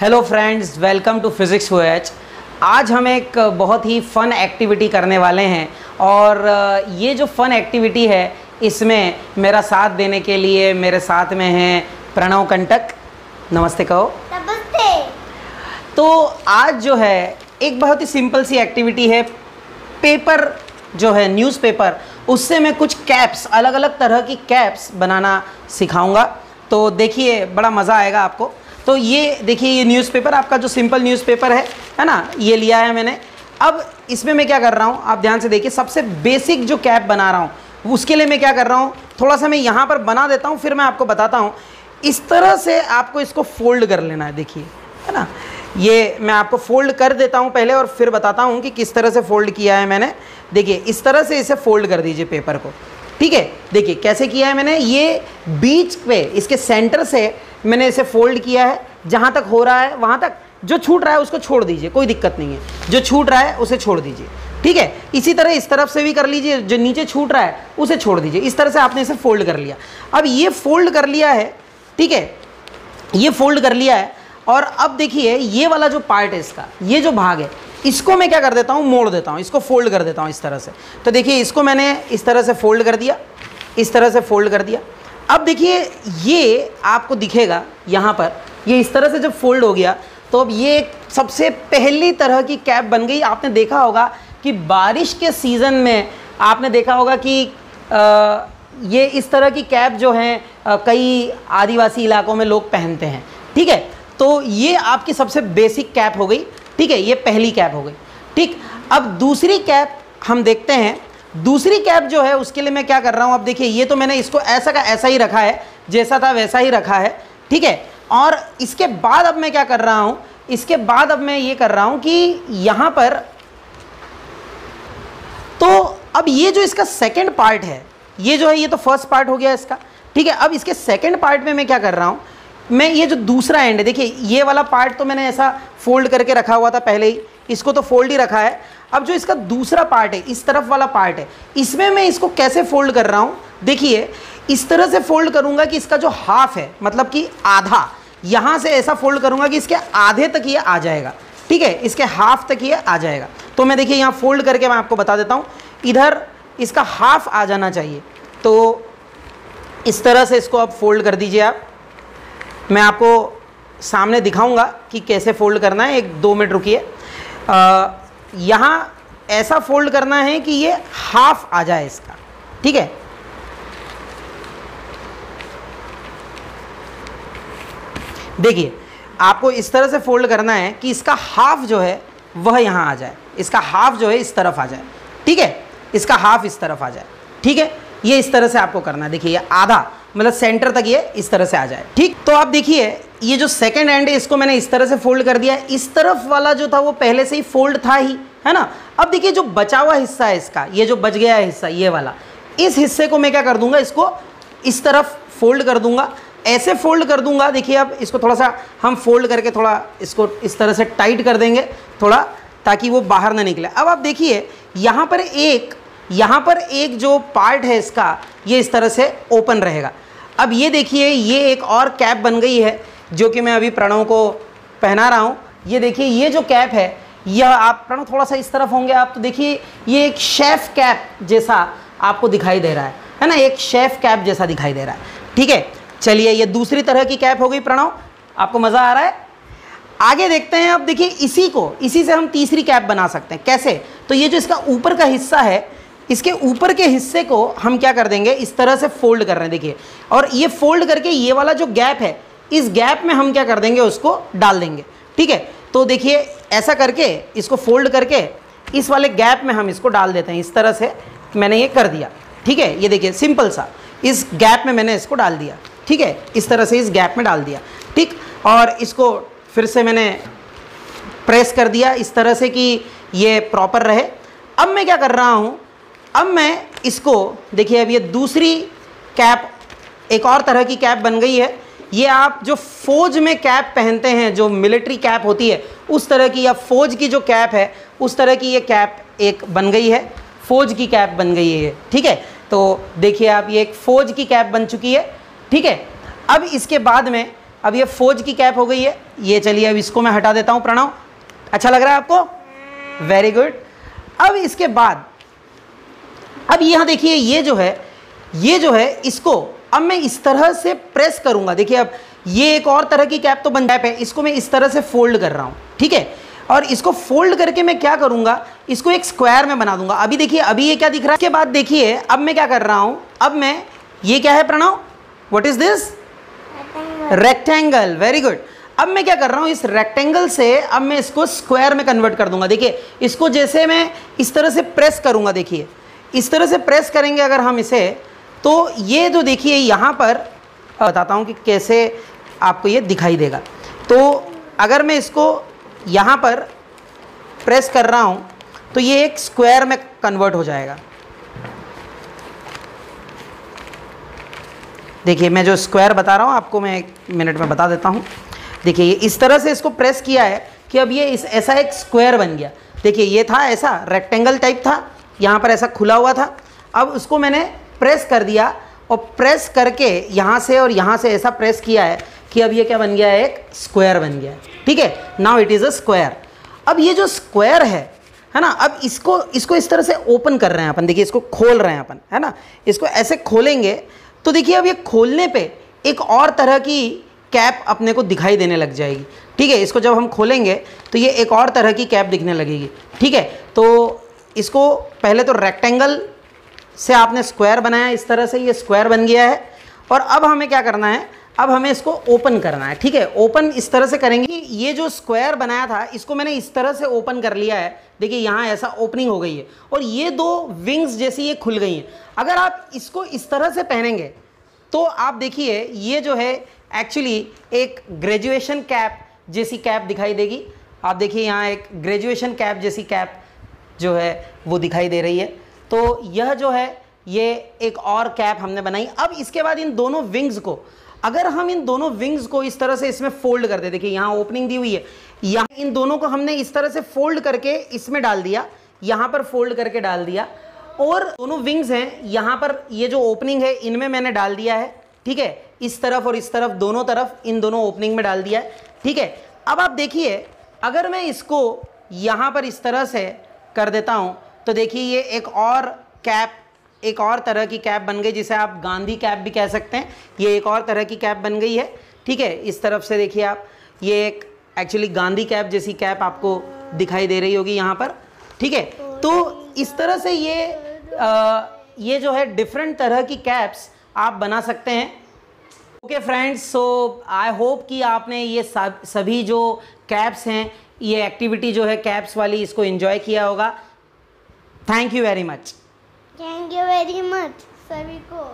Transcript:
Hello friends, welcome to physics OH। आज हम एक बहुत ही फ़न एक्टिविटी करने वाले हैं और ये जो फ़न एक्टिविटी है इसमें मेरा साथ देने के लिए मेरे साथ में हैं प्रणव कंटक। नमस्ते कहो। नमस्ते। तो आज जो है एक बहुत ही सिंपल सी एक्टिविटी है। पेपर जो है न्यूज़पेपर, उससे मैं कुछ कैप्स, अलग अलग तरह की कैप्स बनाना सिखाऊंगा। तो देखिए बड़ा मज़ा आएगा आपको। तो ये देखिए, ये न्यूज़पेपर आपका जो सिंपल न्यूज़पेपर है ना, ये लिया है मैंने। अब इसमें मैं क्या कर रहा हूँ, आप ध्यान से देखिए। सबसे बेसिक जो कैप बना रहा हूँ उसके लिए मैं क्या कर रहा हूँ, थोड़ा सा मैं यहाँ पर बना देता हूँ, फिर मैं आपको बताता हूँ। इस तरह से आपको इसको फोल्ड कर लेना है, देखिए, है ना। ये मैं आपको फोल्ड कर देता हूँ पहले और फिर बताता हूँ कि किस तरह से फोल्ड किया है मैंने। देखिए इस तरह से इसे फोल्ड कर दीजिए पेपर को, ठीक है। देखिए कैसे किया है मैंने, ये बीच पे इसके सेंटर से मैंने इसे फोल्ड किया है। जहाँ तक हो रहा है वहाँ तक, जो छूट रहा है उसको छोड़ दीजिए, कोई दिक्कत नहीं है। जो छूट रहा है उसे छोड़ दीजिए, ठीक है। इसी तरह इस तरफ से भी कर लीजिए, जो नीचे छूट रहा है उसे छोड़ दीजिए। इस तरह से आपने इसे फोल्ड कर लिया। अब ये फोल्ड कर लिया है, ठीक है, ये फोल्ड कर लिया है। और अब देखिए ये वाला जो पार्ट है इसका, ये जो भाग है, इसको मैं क्या कर देता हूँ, मोड़ देता हूँ, इसको फोल्ड कर देता हूँ इस तरह से। तो देखिए इसको मैंने इस तरह से फोल्ड कर दिया, इस तरह से फोल्ड कर दिया। अब देखिए ये आपको दिखेगा यहाँ पर, ये इस तरह से जब फोल्ड हो गया तो अब ये एक सबसे पहली तरह की कैप बन गई। आपने देखा होगा कि बारिश के सीज़न में आपने देखा होगा कि ये इस तरह की कैप जो हैं कई आदिवासी इलाकों में लोग पहनते हैं, ठीक है। तो ये आपकी सबसे बेसिक कैप हो गई, ठीक है, ये पहली कैप हो गई, ठीक। अब दूसरी कैप हम देखते हैं। दूसरी कैप जो है उसके लिए मैं क्या कर रहा हूँ, अब देखिए ये तो मैंने इसको ऐसा का ऐसा ही रखा है, जैसा था वैसा ही रखा है, ठीक है। और इसके बाद अब मैं क्या कर रहा हूँ, इसके बाद अब मैं ये कर रहा हूँ कि यहाँ पर, तो अब ये जो इसका सेकंड पार्ट है, ये जो है, ये तो फर्स्ट पार्ट हो गया इसका, ठीक है। अब इसके सेकंड पार्ट में मैं क्या कर रहा हूँ, मैं ये जो दूसरा एंड है, देखिए ये वाला पार्ट तो मैंने ऐसा फोल्ड करके रखा हुआ था पहले ही, इसको तो फोल्ड ही रखा है। अब जो इसका दूसरा पार्ट है, इस तरफ वाला पार्ट है, इसमें मैं इसको कैसे फोल्ड कर रहा हूँ, देखिए इस तरह से फोल्ड करूँगा कि इसका जो हाफ है, मतलब कि आधा, यहाँ से ऐसा फोल्ड करूँगा कि इसके आधे तक ये आ जाएगा, ठीक है, इसके हाफ तक ये आ जाएगा। तो मैं देखिए यहाँ फोल्ड करके मैं आपको बता देता हूँ, इधर इसका हाफ आ जाना चाहिए। तो इस तरह से इसको अब फोल्ड कर दीजिए आप। मैं आपको सामने दिखाऊंगा कि कैसे फोल्ड करना है, 1-2 मिनट रुकिए। यहाँ ऐसा फोल्ड करना है कि ये हाफ आ जाए इसका, ठीक है। देखिए आपको इस तरह से फोल्ड करना है कि इसका हाफ जो है वह यहाँ आ जाए, इसका हाफ जो है इस तरफ आ जाए, ठीक है, इसका हाफ इस तरफ आ जाए, ठीक है। ये इस तरह से आपको करना है। देखिए ये आधा, मतलब सेंटर तक ये इस तरह से आ जाए, ठीक। तो आप देखिए ये जो सेकंड एंड है इसको मैंने इस तरह से फोल्ड कर दिया। इस तरफ वाला जो था वो पहले से ही फोल्ड था ही, है ना। अब देखिए जो बचा हुआ हिस्सा है इसका, ये जो बच गया है हिस्सा, ये वाला, इस हिस्से को मैं क्या कर दूंगा, इसको इस तरफ फोल्ड कर दूंगा, ऐसे फोल्ड कर दूंगा। देखिए अब इसको थोड़ा सा हम फोल्ड करके थोड़ा इसको इस तरह से टाइट कर देंगे थोड़ा, ताकि वो बाहर ना निकले। अब आप देखिए यहाँ पर एक जो पार्ट है इसका, ये इस तरह से ओपन रहेगा। अब ये देखिए ये एक और कैप बन गई है जो कि मैं अभी प्रणव को पहना रहा हूँ। ये देखिए ये जो कैप है, यह आप प्रणव थोड़ा सा इस तरफ होंगे आप, तो देखिए ये एक शेफ कैप जैसा आपको दिखाई दे रहा है ना, एक शेफ कैप जैसा दिखाई दे रहा है, ठीक है। चलिए ये दूसरी तरह की कैप हो गई। प्रणव, आपको मज़ा आ रहा है? आगे देखते हैं। अब देखिए इसी से हम तीसरी कैप बना सकते हैं। कैसे? तो ये जो इसका ऊपर का हिस्सा है, इसके ऊपर के हिस्से को हम क्या कर देंगे, इस तरह से फोल्ड कर रहे हैं, देखिए। और ये फोल्ड करके ये वाला जो गैप है, इस गैप में हम क्या कर देंगे, उसको डाल देंगे, ठीक है। तो देखिए ऐसा करके इसको फोल्ड करके इस वाले गैप में हम इसको डाल देते हैं। इस तरह से मैंने ये कर दिया, ठीक है। ये देखिए सिंपल सा, इस गैप में मैंने इसको डाल दिया, ठीक है, इस तरह से इस गैप में डाल दिया, ठीक। और इसको फिर से मैंने प्रेस कर दिया इस तरह से कि ये प्रॉपर रहे। अब मैं क्या कर रहा हूँ, अब मैं इसको देखिए, अब ये दूसरी कैप, एक और तरह की कैप बन गई है। ये आप जो फौज में कैप पहनते हैं, जो मिलिट्री कैप होती है उस तरह की, या फौज की जो कैप है उस तरह की ये कैप एक बन गई है, फौज की कैप बन गई है, ठीक है। तो देखिए आप, ये एक फौज की कैप बन चुकी है, ठीक है। अब इसके बाद में अब ये फौज की कैप हो गई है। ये चलिए अब इसको मैं हटा देता हूँ प्रणव। अच्छा लग रहा है आपको? Very good. अब इसके बाद अब यहाँ देखिए ये जो है इसको अब मैं इस तरह से प्रेस करूंगा। देखिए अब ये एक और तरह की कैप तो बन कैप है, इसको मैं इस तरह से फोल्ड कर रहा हूँ, ठीक है। और इसको फोल्ड करके मैं क्या करूंगा, इसको एक स्क्वायर में बना दूंगा। अभी देखिए अभी ये क्या दिख रहा है, इसके बाद देखिए अब मैं क्या कर रहा हूं, अब मैं ये क्या है Pranav, what is this, rectangle. Very good. अब मैं क्या कर रहा हूं, इस रेक्टेंगल से अब मैं इसको स्क्वायर में कन्वर्ट कर दूंगा। देखिए इसको जैसे मैं इस तरह से प्रेस करूंगा, देखिए इस तरह से प्रेस करेंगे अगर हम इसे, तो ये जो देखिए यहाँ पर बताता हूँ कि कैसे आपको ये दिखाई देगा। तो अगर मैं इसको यहाँ पर प्रेस कर रहा हूँ तो ये एक स्क्वायर में कन्वर्ट हो जाएगा। देखिए मैं जो स्क्वायर बता रहा हूँ आपको मैं एक मिनट में बता देता हूँ। देखिए ये इस तरह से इसको प्रेस किया है कि अब ये ऐसा एक स्क्वायर बन गया। देखिए ये था ऐसा रेक्टेंगल टाइप था, यहाँ पर ऐसा खुला हुआ था। अब उसको मैंने प्रेस कर दिया और प्रेस करके यहाँ से और यहाँ से ऐसा प्रेस किया है कि अब ये क्या बन गया है, एक स्क्वायर बन गया है, ठीक है। Now it is a square. अब ये जो स्क्वायर है ना, अब इसको इस तरह से ओपन कर रहे हैं अपन। देखिए इसको खोल रहे हैं अपन, है ना। इसको ऐसे खोलेंगे तो देखिए अब ये खोलने पे एक और तरह की कैप अपने को दिखाई देने लग जाएगी, ठीक है। इसको जब हम खोलेंगे तो ये एक और तरह की कैप दिखने लगेगी, ठीक है। तो इसको पहले तो रेक्टेंगल से आपने स्क्वायर बनाया, इस तरह से ये स्क्वायर बन गया है। और अब हमें क्या करना है, अब हमें इसको ओपन करना है, ठीक है। ओपन इस तरह से करेंगे कि ये जो स्क्वायर बनाया था इसको मैंने इस तरह से ओपन कर लिया है। देखिए यहाँ ऐसा ओपनिंग हो गई है और ये दो विंग्स जैसी ये खुल गई हैं। अगर आप इसको इस तरह से पहनेंगे तो आप देखिए ये जो है एक्चुअली एक ग्रेजुएशन कैप जैसी कैप दिखाई देगी। आप देखिए यहाँ एक ग्रेजुएशन कैप जैसी कैप जो है वो दिखाई दे रही है। तो यह जो है ये एक और कैप हमने बनाई। अब इसके बाद इन दोनों विंग्स को, अगर हम इन दोनों विंग्स को इस तरह से इसमें फोल्ड कर दे, देखिए यहाँ ओपनिंग दी हुई है, यहाँ इन दोनों को हमने इस तरह से फोल्ड करके इसमें डाल दिया, यहाँ पर फोल्ड करके डाल दिया। और दोनों विंग्स हैं यहाँ पर, ये जो ओपनिंग है इनमें मैंने डाल दिया है, ठीक है। इस तरफ और इस तरफ दोनों तरफ इन दोनों ओपनिंग में डाल दिया है, ठीक है। अब आप देखिए अगर मैं इसको यहाँ पर इस तरह से कर देता हूँ तो देखिए ये एक और कैप, एक और तरह की कैप बन गई, जिसे आप गांधी कैप भी कह सकते हैं। ये एक और तरह की कैप बन गई है, ठीक है। इस तरफ से देखिए आप, ये एक एक्चुअली गांधी कैप जैसी कैप आपको दिखाई दे रही होगी यहाँ पर, ठीक है। तो इस तरह से ये जो है डिफरेंट तरह की कैप्स आप बना सकते हैं। Okay friends, so I hope कि आपने ये सभी जो कैप्स हैं, ये एक्टिविटी जो है कैप्स वाली, इसको एंजॉय किया होगा। Thank you very much. Thank you very much सभी को।